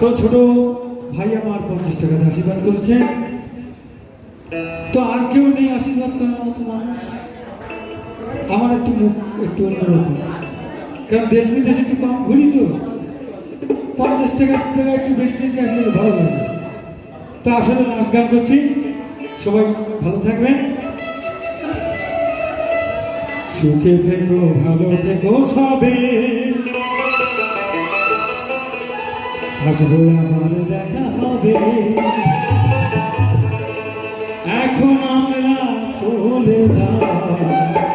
তো ছোট ভাই আমার 50 টাকা আশীর্বাদ করেছে। তো আর কেউ নেই আশীর্বাদ করার মতো মানুষ। আমার একটু মুখ একটু অন্যরকম, কারণ দেশ বিদেশে একটু কম ঘুরি, তো 50 টাকার টাকা একটু বেশি বেশি আসলে ভালো লাগে। তো আসলে নাচ গান করছি, সবাই ভালো থাকবেন, সুখে থেকো, ভালো থেকো সবে, আসবো আবার দেখা হবে। এখন আমরা চলে যাই।